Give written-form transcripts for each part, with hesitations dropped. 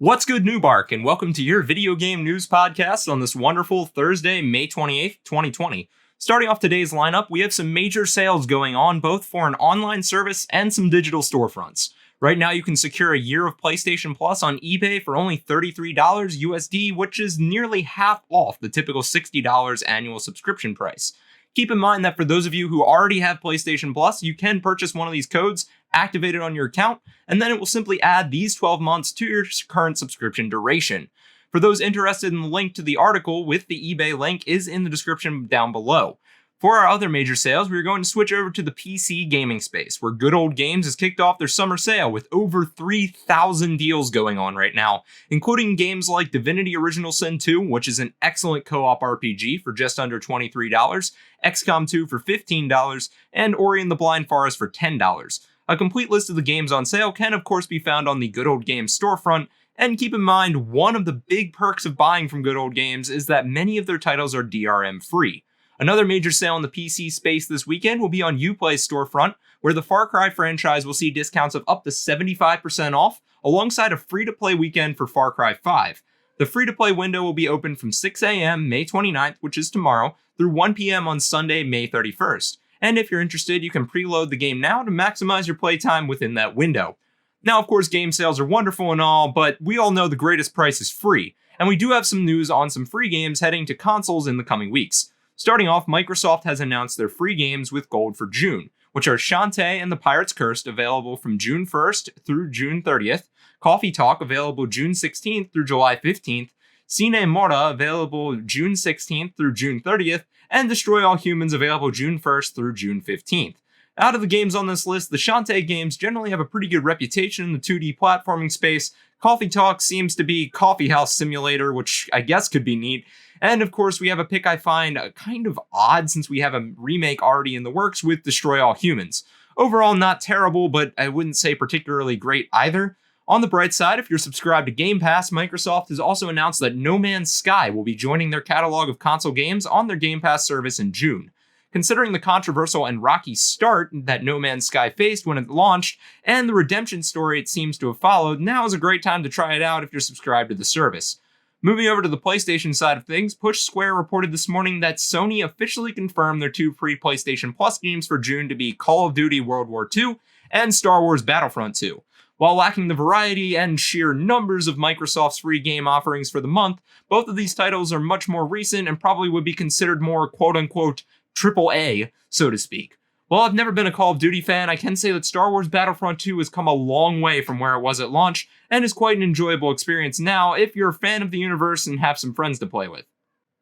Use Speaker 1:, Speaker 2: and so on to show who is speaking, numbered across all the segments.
Speaker 1: What's good, Newbark, and welcome to your video game news podcast on this wonderful Thursday, May 28th, 2020. Starting off today's lineup, we have some major sales going on, both for an online service and some digital storefronts. Right now, you can secure a year of PlayStation Plus on eBay for only $33 USD, which is nearly half off the typical $60 annual subscription price. Keep in mind that for those of you who already have PlayStation Plus, you can purchase one of these codes, activate it on your account, and then it will simply add these 12 months to your current subscription duration. For those interested in the link to the article with the eBay link is in the description down below. For our other major sales, we're going to switch over to the PC gaming space, where Good Old Games has kicked off their summer sale with over 3,000 deals going on right now, including games like Divinity Original Sin 2, which is an excellent co-op RPG for just under $23, XCOM 2 for $15, and Ori and the Blind Forest for $10. A complete list of the games on sale can of course be found on the Good Old Games storefront, and keep in mind, one of the big perks of buying from Good Old Games is that many of their titles are DRM free. Another major sale in the PC space this weekend will be on UPlay's storefront, where the Farcry franchise will see discounts of up to 75% off, alongside a free-to-play weekend for Far Cry 5. The free-to-play window will be open from 6 a.m. May 29th, which is tomorrow, through 1 p.m. on Sunday, May 31st. And if you're interested, you can preload the game now to maximize your playtime within that window. Now, of course, game sales are wonderful and all, but we all know the greatest price is free, and we do have some news on some free games heading to consoles in the coming weeks. Starting off, Microsoft has announced their free games with gold for June, which are Shantae and the Pirate's Curse, available from June 1st through June 30th, Coffee Talk, available June 16th through July 15th, Cine Mora, available June 16th through June 30th, and Destroy All Humans, available June 1st through June 15th. Out of the games on this list, the Shantae games generally have a pretty good reputation in the 2D platforming space. Coffee Talk seems to be Coffee House Simulator, which I guess could be neat. And of course, we have a pick I find kind of odd since we have a remake already in the works with Destroy All Humans. Overall, not terrible, but I wouldn't say particularly great either. On the bright side, if you're subscribed to Gamepass, Microsoft has also announced that No Man's Sky will be joining their catalog of console games on their Gamepass service in June. Considering the controversial and rocky start that No Man's Sky faced when it launched, and the redemption story it seems to have followed, now is a great time to try it out if you're subscribed to the service. Moving over to the PlayStation side of things, Push Square reported this morning that Sony officially confirmed their two free PlayStation Plus games for June to be Call of Duty World War II and Star Wars Battlefront 2. While lacking the variety and sheer numbers of Microsoft's free game offerings for the month, both of these titles are much more recent and probably would be considered more quote-unquote AAA, so to speak. While I've never been a Call of Duty fan, I can say that Star Wars Battlefront 2 has come a long way from where it was at launch, and is quite an enjoyable experience now if you're a fan of the universe and have some friends to play with.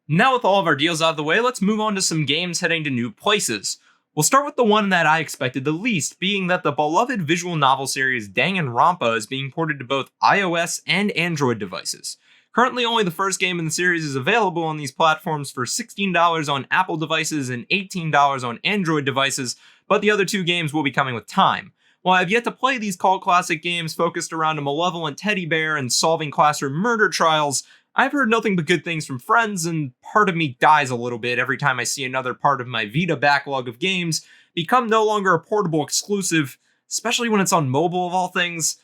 Speaker 1: Now with all of our deals out of the way, let's move on to some games heading to new places. We'll start with the one that I expected the least, being that the beloved visual novel series Danganronpa is being ported to both iOS and Android devices. Currently, only the first game in the series is available on these platforms for $16 on Apple devices and $18 on Android devices, but the other two games will be coming with time. While I've yet to play these cult classic games focused around a malevolent teddy bear and solving classroom murder trials, I've heard nothing but good things from friends, and part of me dies a little bit every time I see another part of my Vita backlog of games become no longer a portable exclusive, especially when it's on mobile of all things.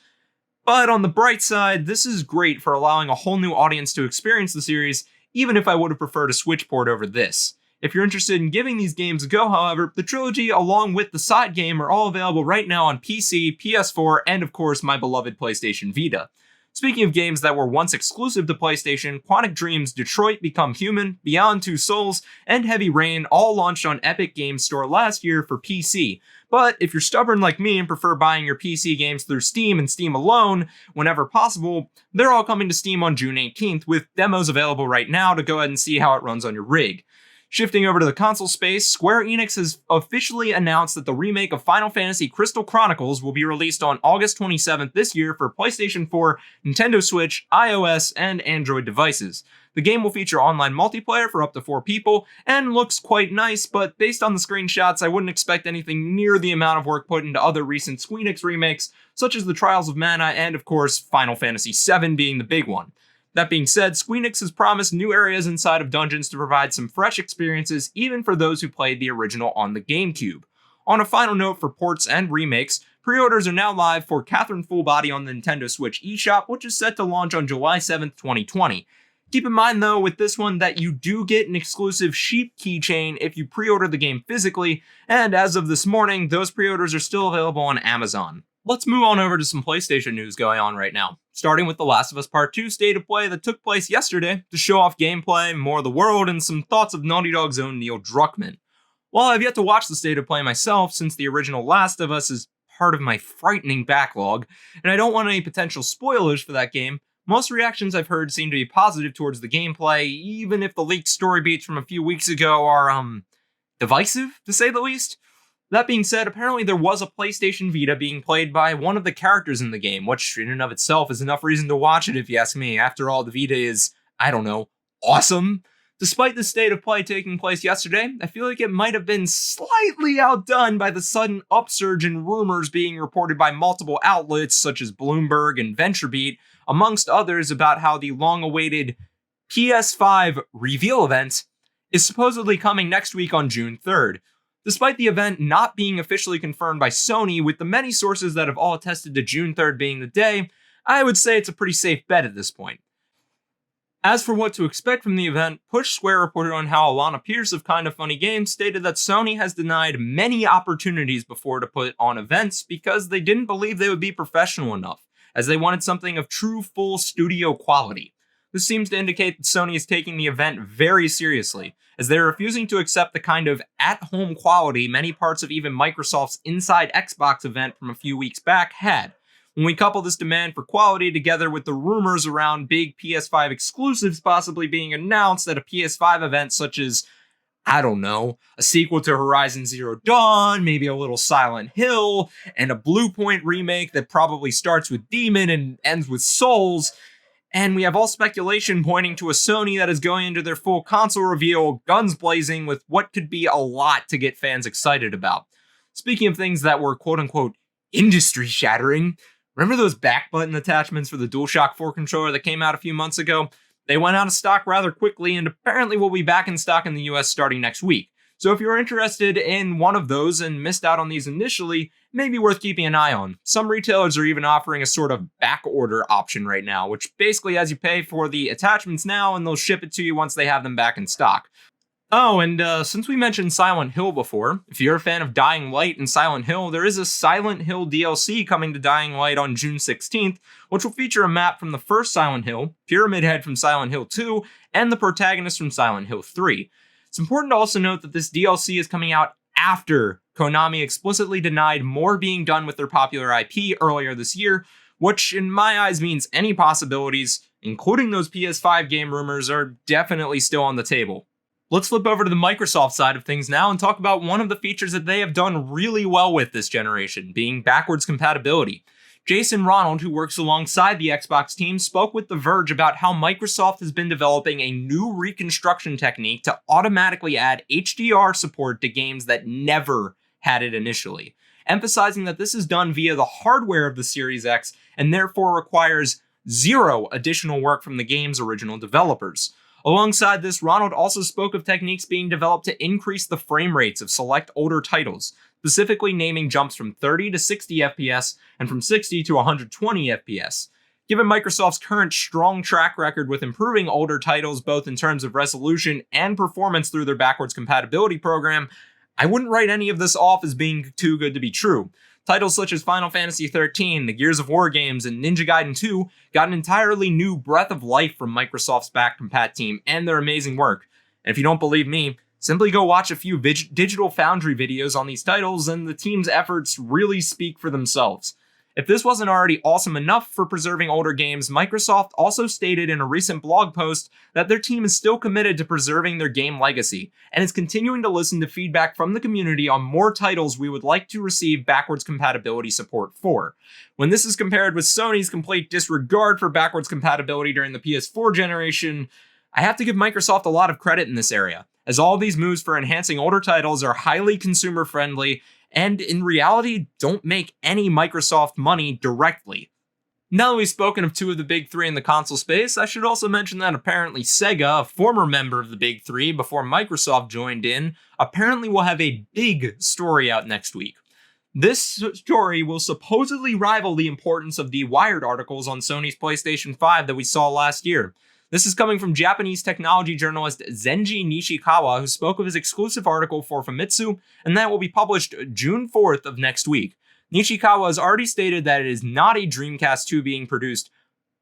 Speaker 1: But on the bright side, this is great for allowing a whole new audience to experience the series, even if I would have preferred a Switch port over this. If you're interested in giving these games a go, however, the trilogy along with the side game are all available right now on PC, PS4, and of course my beloved PlayStation Vita. Speaking of games that were once exclusive to PlayStation, Quantic Dream's Detroit Become Human, Beyond Two Souls, and Heavy Rain all launched on Epic Games Store last year for PC. But if you're stubborn like me and prefer buying your PC games through Steam and Steam alone whenever possible, they're all coming to Steam on June 18th, with demos available right now to go ahead and see how it runs on your rig. Shifting over to the console space, Square Enix has officially announced that the remake of Final Fantasy Crystal Chronicles will be released on August 27th this year for PlayStation 4, Nintendo Switch, iOS, and Android devices. The game will feature online multiplayer for up to 4 people, and looks quite nice, but based on the screenshots, I wouldn't expect anything near the amount of work put into other recent Squeenix remakes, such as the Trials of Mana and, of course, Final Fantasy VII being the big one. That being said, Squeenix has promised new areas inside of dungeons to provide some fresh experiences even for those who played the original on the GameCube. On a final note for ports and remakes, pre-orders are now live for Catherine Full Body on the Nintendo Switch eShop, which is set to launch on July 7th, 2020. Keep in mind though with this one that you do get an exclusive sheep keychain if you pre-order the game physically, and as of this morning, those pre-orders are still available on Amazon. Let's move on over to some PlayStation news going on right now, starting with The Last of Us Part 2 State of Play that took place yesterday to show off gameplay, more of the world, and some thoughts of Naughty Dog's own Neil Druckmann. While I've yet to watch the State of Play myself, since the original Last of Us is part of my frightening backlog, and I don't want any potential spoilers for that game, most reactions I've heard seem to be positive towards the gameplay, even if the leaked story beats from a few weeks ago are, divisive, to say the least. That being said, apparently there was a PlayStation Vita being played by one of the characters in the game, which in and of itself is enough reason to watch it if you ask me. After all, the Vita is, awesome. Despite the State of Play taking place yesterday, I feel like it might have been slightly outdone by the sudden upsurge in rumors being reported by multiple outlets such as Bloomberg and VentureBeat, amongst others, about how the long-awaited PS5 reveal event is supposedly coming next week on June 3rd. Despite the event not being officially confirmed by Sony, with the many sources that have all attested to June 3rd being the day, I would say it's a pretty safe bet at this point. As for what to expect from the event, Push Square reported on how Alana Pierce of Kinda Funny Games stated that Sony has denied many opportunities before to put on events because they didn't believe they would be professional enough, as they wanted something of true full studio quality. This seems to indicate that Sony is taking the event very seriously, as they're refusing to accept the kind of at-home quality many parts of even Microsoft's Inside Xbox event from a few weeks back had. When we couple this demand for quality together with the rumors around big PS5 exclusives possibly being announced at a PS5 event such as, a sequel to Horizon Zero Dawn, maybe a little Silent Hill, and a Blue Point remake that probably starts with Demon and ends with Souls, and we have all speculation pointing to a Sony that is going into their full console reveal, guns blazing, with what could be a lot to get fans excited about. Speaking of things that were quote-unquote industry-shattering, remember those back button attachments for the DualShock 4 controller that came out a few months ago? They went out of stock rather quickly and apparently will be back in stock in the US starting next week. So if you're interested in one of those and missed out on these initially, it may be worth keeping an eye on. Some retailers are even offering a sort of back order option right now, which basically has you pay for the attachments now and they'll ship it to you once they have them back in stock. Oh, and since we mentioned Silent Hill before, if you're a fan of Dying Light and Silent Hill, there is a Silent Hill DLC coming to Dying Light on June 16th, which will feature a map from the first Silent Hill, Pyramid Head from Silent Hill 2, and the protagonist from Silent Hill 3. It's important to also note that this DLC is coming out after Konami explicitly denied more being done with their popular IP earlier this year, which in my eyes means any possibilities, including those PS5 game rumors, are definitely still on the table. Let's flip over to the Microsoft side of things now and talk about one of the features that they have done really well with this generation, being backwards compatibility. Jason Ronald, who works alongside the Xbox team, spoke with The Verge about how Microsoft has been developing a new reconstruction technique to automatically add HDR support to games that never had it initially, emphasizing that this is done via the hardware of the Series X and therefore requires zero additional work from the game's original developers. Alongside this, Ronald also spoke of techniques being developed to increase the frame rates of select older titles, specifically naming jumps from 30 to 60 FPS and from 60 to 120 FPS. Given Microsoft's current strong track record with improving older titles both in terms of resolution and performance through their backwards compatibility program, I wouldn't write any of this off as being too good to be true. Titles such as Final Fantasy XIII, the Gears of War games, and Ninja Gaiden 2 got an entirely new breath of life from Microsoft's back compat team and their amazing work. And if you don't believe me, simply go watch a few Digital Foundry videos on these titles and the team's efforts really speak for themselves. If this wasn't already awesome enough for preserving older games, Microsoft also stated in a recent blog post that their team is still committed to preserving their game legacy, and is continuing to listen to feedback from the community on more titles we would like to receive backwards compatibility support for. When this is compared with Sony's complete disregard for backwards compatibility during the PS4 generation, I have to give Microsoft a lot of credit in this area, as all these moves for enhancing older titles are highly consumer-friendly and in reality don't make any Microsoft money directly. Now that we've spoken of two of the big three in the console space, I should also mention that apparently Sega, a former member of the big three before Microsoft joined in, apparently will have a big story out next week. This story will supposedly rival the importance of the Wired articles on Sony's PlayStation 5 that we saw last year. This is coming from Japanese technology journalist Zenji Nishikawa, who spoke of his exclusive article for Famitsu, and that will be published June 4th of next week. Nishikawa has already stated that it is not a Dreamcast 2 being produced,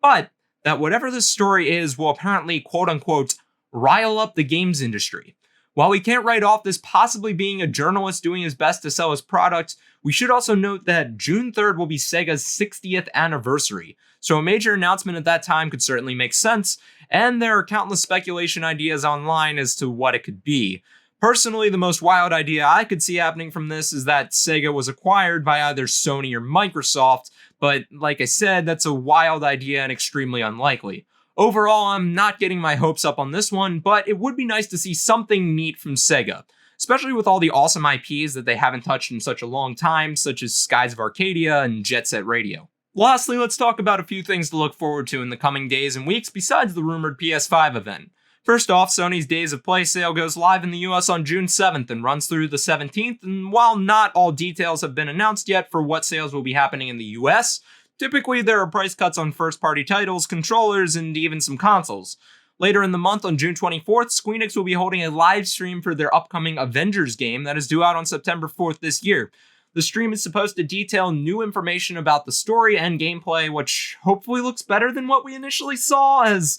Speaker 1: but that whatever this story is will apparently, quote-unquote, rile up the games industry. While we can't write off this possibly being a journalist doing his best to sell his product, we should also note that June 3rd will be Sega's 60th anniversary, so a major announcement at that time could certainly make sense, and there are countless speculation ideas online as to what it could be. Personally, the most wild idea I could see happening from this is that Sega was acquired by either Sony or Microsoft, but like I said, that's a wild idea and extremely unlikely. Overall, I'm not getting my hopes up on this one, but it would be nice to see something neat from Sega, especially with all the awesome IPs that they haven't touched in such a long time, such as Skies of Arcadia and Jet Set Radio. Lastly, let's talk about a few things to look forward to in the coming days and weeks besides the rumored PS5 event. First off, Sony's Days of Play sale goes live in the US on June 7th and runs through the 17th, and while not all details have been announced yet for what sales will be happening in the US, typically there are price cuts on first-party titles, controllers, and even some consoles. Later in the month, on June 24th, Squeenix will be holding a live stream for their upcoming Avengers game that is due out on September 4th this year. The stream is supposed to detail new information about the story and gameplay, which hopefully looks better than what we initially saw, as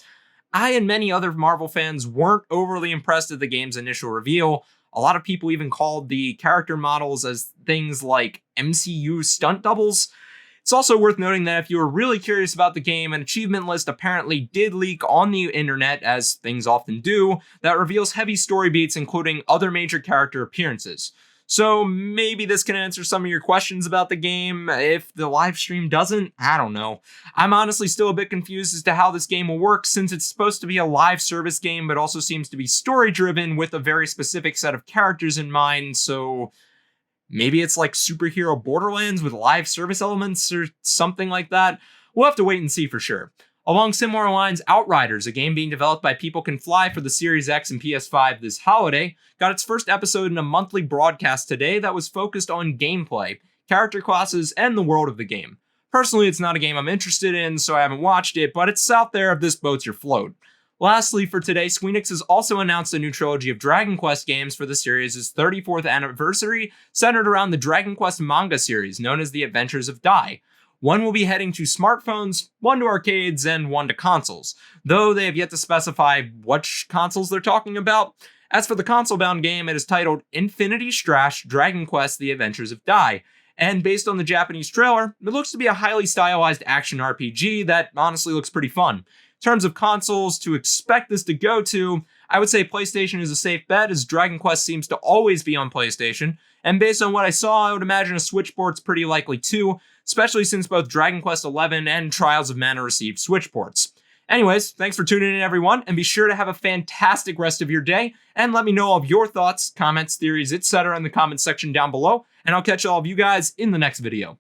Speaker 1: I and many other Marvel fans weren't overly impressed at the game's initial reveal. A lot of people even called the character models as things like MCU stunt doubles. It's also worth noting that if you were really curious about the game, an achievement list apparently did leak on the internet, as things often do, that reveals heavy story beats including other major character appearances. So maybe this can answer some of your questions about the game. If the live stream doesn't, I don't know. I'm honestly still a bit confused as to how this game will work, since it's supposed to be a live service game, but also seems to be story driven with a very specific set of characters in mind, so maybe it's like superhero Borderlands with live service elements or something like that. We'll have to wait and see for sure. Along similar lines, Outriders, a game being developed by People Can Fly for the Series X and PS5 this holiday, got its first episode in a monthly broadcast today that was focused on gameplay, character classes, and the world of the game. Personally, it's not a game I'm interested in, so I haven't watched it, but it's out there if this boats your float. Lastly, for today, Squeenix has also announced a new trilogy of Dragon Quest games for the series' 34th anniversary, centered around the Dragon Quest manga series known as The Adventures of Dai. One will be heading to smartphones, one to arcades, and one to consoles, though they have yet to specify which consoles they're talking about. As for the console-bound game, it is titled Infinity Strash Dragon Quest The Adventures of Dai, and based on the Japanese trailer, it looks to be a highly stylized action RPG that honestly looks pretty fun. In terms of consoles to expect this to go to, I would say PlayStation is a safe bet, as Dragon Quest seems to always be on PlayStation, and based on what I saw, I would imagine a Switch port's pretty likely too, especially since both Dragon Quest XI and Trials of Mana received Switch ports. Anyways, thanks for tuning in everyone, and be sure to have a fantastic rest of your day, and let me know all of your thoughts, comments, theories, etc. in the comments section down below, and I'll catch all of you guys in the next video.